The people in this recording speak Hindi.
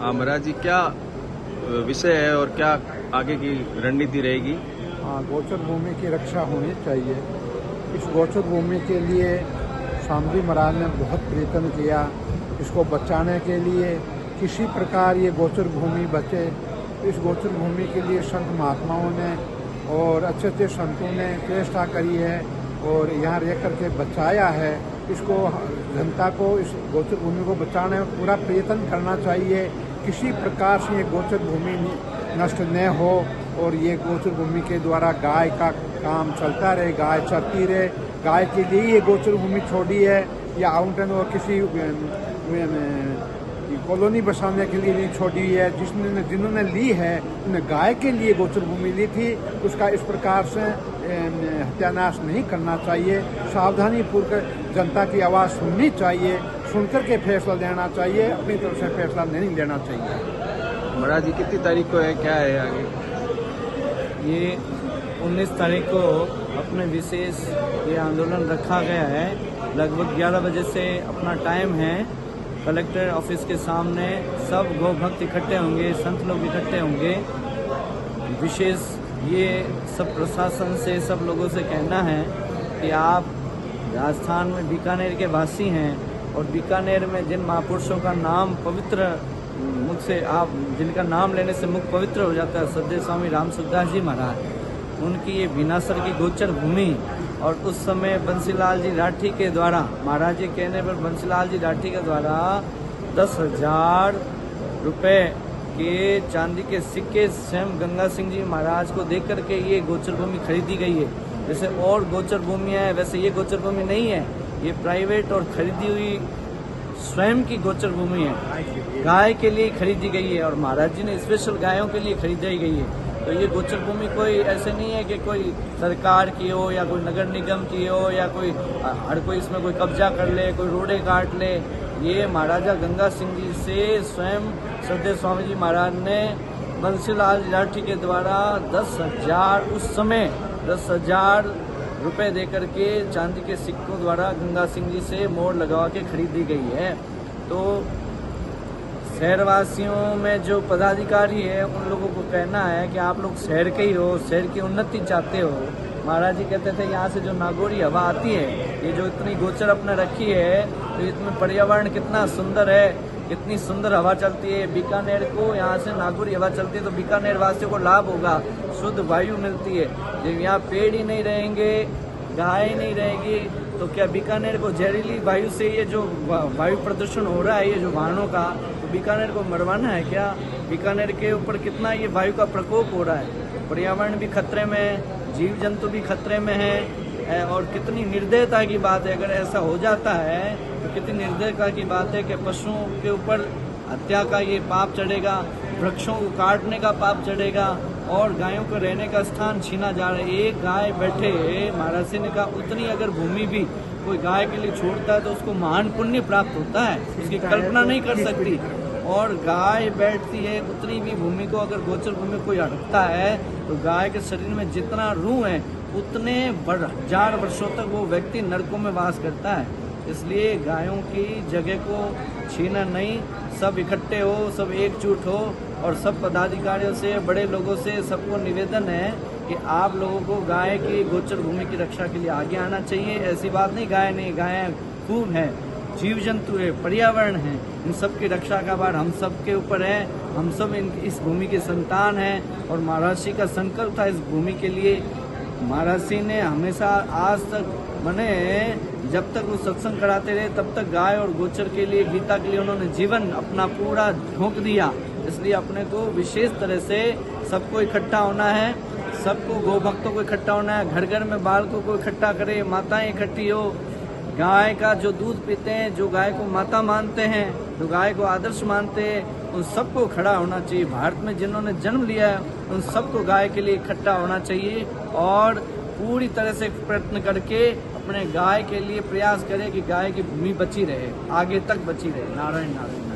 हाँ महाराज जी, क्या विषय है और क्या आगे की रणनीति रहेगी? हाँ, गोचर भूमि की रक्षा होनी चाहिए। इस गोचर भूमि के लिए स्वामी जी महाराज ने बहुत प्रयत्न किया। इसको बचाने के लिए किसी प्रकार ये गोचर भूमि बचे, इस गोचर भूमि के लिए संत महात्माओं ने और अच्छे अच्छे संतों ने चेष्टा करी है और यहाँ रह करके बचाया है। इसको जनता को इस गोचर भूमि को बचाने में पूरा प्रयत्न करना चाहिए। किसी प्रकार से ये गोचर भूमि नष्ट न हो और ये गोचर भूमि के द्वारा गाय का काम चलता रहे, गाय चरती रहे। गाय के लिए ये गोचर भूमि छोड़ी है या आउंटन और किसी कॉलोनी बसाने के लिए नहीं छोड़ी है। जिन्होंने ली है उन्हें गाय के लिए गोचर भूमि ली थी। उसका इस प्रकार से हत्यानाश नहीं करना चाहिए। सावधानी पूर्वक जनता की आवाज़ सुननी चाहिए, सुनकर के फैसला लेना चाहिए, अपनी तरफ से फैसला नहीं लेना चाहिए। महाराज जी, कितनी तारीख को है, क्या है आगे? ये 19 तारीख को अपने विशेष ये आंदोलन रखा गया है। लगभग 11 बजे से अपना टाइम है। कलेक्टर ऑफिस के सामने सब गौ भक्त इकट्ठे होंगे, संत लोग इकट्ठे होंगे। विशेष ये सब प्रशासन से, सब लोगों से कहना है कि आप राजस्थान में बीकानेर के वासी हैं और बीकानेर में जिन महापुरुषों का नाम पवित्र मुख से आप जिनका नाम लेने से मुख पवित्र हो जाता है, श्रद्धेय स्वामी राम सुखदास जी महाराज, उनकी ये बिनासर की गोचर भूमि और उस समय बंसीलाल जी राठी के द्वारा, महाराज जी कहने पर बंसीलाल जी राठी के द्वारा 10,000 रुपये के चांदी के सिक्के स्वयं गंगा सिंह जी महाराज को दे करके ये गोचर भूमि खरीदी गई है। जैसे और गोचर भूमियाँ है वैसे ये गोचर भूमि नहीं है, ये प्राइवेट और खरीदी हुई स्वयं की गोचर भूमि है। गाय के लिए खरीदी गई है और महाराज जी ने स्पेशल गायों के लिए खरीदी गई है। तो ये गोचर भूमि कोई ऐसे नहीं है कि कोई सरकार की हो या कोई नगर निगम की हो या कोई हर कोई इसमें कोई कब्जा कर ले, कोई रोडे काट ले। ये महाराजा गंगा सिंह जी से स्वयं श्रद्धेय स्वामी जी महाराज ने बंसीलाल राठी के द्वारा 10,000 उस समय 10,000 रुपए देकर के चांदी के सिक्कों द्वारा गंगा सिंह जी से मोहर लगा के खरीदी गई है। तो शहरवासियों में जो पदाधिकारी है उन लोगों को कहना है कि आप लोग शहर के ही हो, शहर की उन्नति चाहते हो। महाराज जी कहते थे यहाँ से जो नागौरी हवा आती है, ये जो इतनी गोचर अपने रखी है, तो इसमें पर्यावरण कितना सुंदर है, कितनी सुंदर हवा चलती है। बीकानेर को यहाँ से नागौरी हवा चलती है तो बीकानेर वासियों को लाभ होगा, शुद्ध वायु मिलती है। जब यहाँ पेड़ ही नहीं रहेंगे, गाय नहीं रहेगी, तो क्या बीकानेर को जहरीली वायु से ये जो वायु प्रदूषण हो रहा है, ये जो वाहनों का, तो बीकानेर को मरवाना है क्या? बीकानेर के ऊपर कितना ये वायु का प्रकोप हो रहा है। पर्यावरण भी खतरे में है, जीव जंतु भी खतरे में है और कितनी निर्दयता की बात है। अगर ऐसा हो जाता है तो कितनी निर्दयता की बात है कि पशुओं के ऊपर हत्या का ये पाप चढ़ेगा, वृक्षों को काटने का पाप चढ़ेगा और गायों को रहने का स्थान छीना जा रहा है। एक गाय बैठे, महाराज ने कहा उतनी अगर भूमि भी कोई गाय के लिए छोड़ता है तो उसको महान पुण्य प्राप्त होता है, उसकी कल्पना नहीं कर सकती। और गाय बैठती है उतनी भी भूमि को अगर गोचर भूमि कोई हड़पता है तो गाय के शरीर में जितना रूह है उतने 1000 वर्षों तक वो व्यक्ति नरकों में वास करता है। इसलिए गायों की जगह को छीना नहीं, सब इकट्ठे हो, सब एकजुट हो और सब पदाधिकारियों से, बड़े लोगों से सबको निवेदन है कि आप लोगों को गाय की गोचर भूमि की रक्षा के लिए आगे आना चाहिए। ऐसी बात नहीं गाय नहीं, गायें खूब है, जीव जंतु है, पर्यावरण है, इन सब की रक्षा का भार हम सब के ऊपर है। हम सब इस भूमि के संतान हैं और महाराज जी का संकल्प था इस भूमि के लिए। महाराज जी ने हमेशा आज तक बने जब तक वो सत्संग कराते रहे तब तक गाय और गोचर के लिए, गीता के लिए उन्होंने जीवन अपना पूरा झोंक दिया। इसलिए अपने को विशेष तरह से सबको इकट्ठा होना है, सबको गौ भक्तों को इकट्ठा होना है, घर घर में बालकों को इकट्ठा करें, माताएं इकट्ठी हो। गाय का जो दूध पीते हैं, जो गाय को माता मानते हैं, जो गाय को आदर्श मानते हैं, उन सबको खड़ा होना चाहिए। भारत में जिन्होंने जन्म लिया है उन सबको गाय के लिए इकट्ठा होना चाहिए और पूरी तरह से प्रयत्न करके अपने गाय के लिए प्रयास करें कि गाय की भूमि बची रहे, आगे तक बची रहे। नारायण नारायण।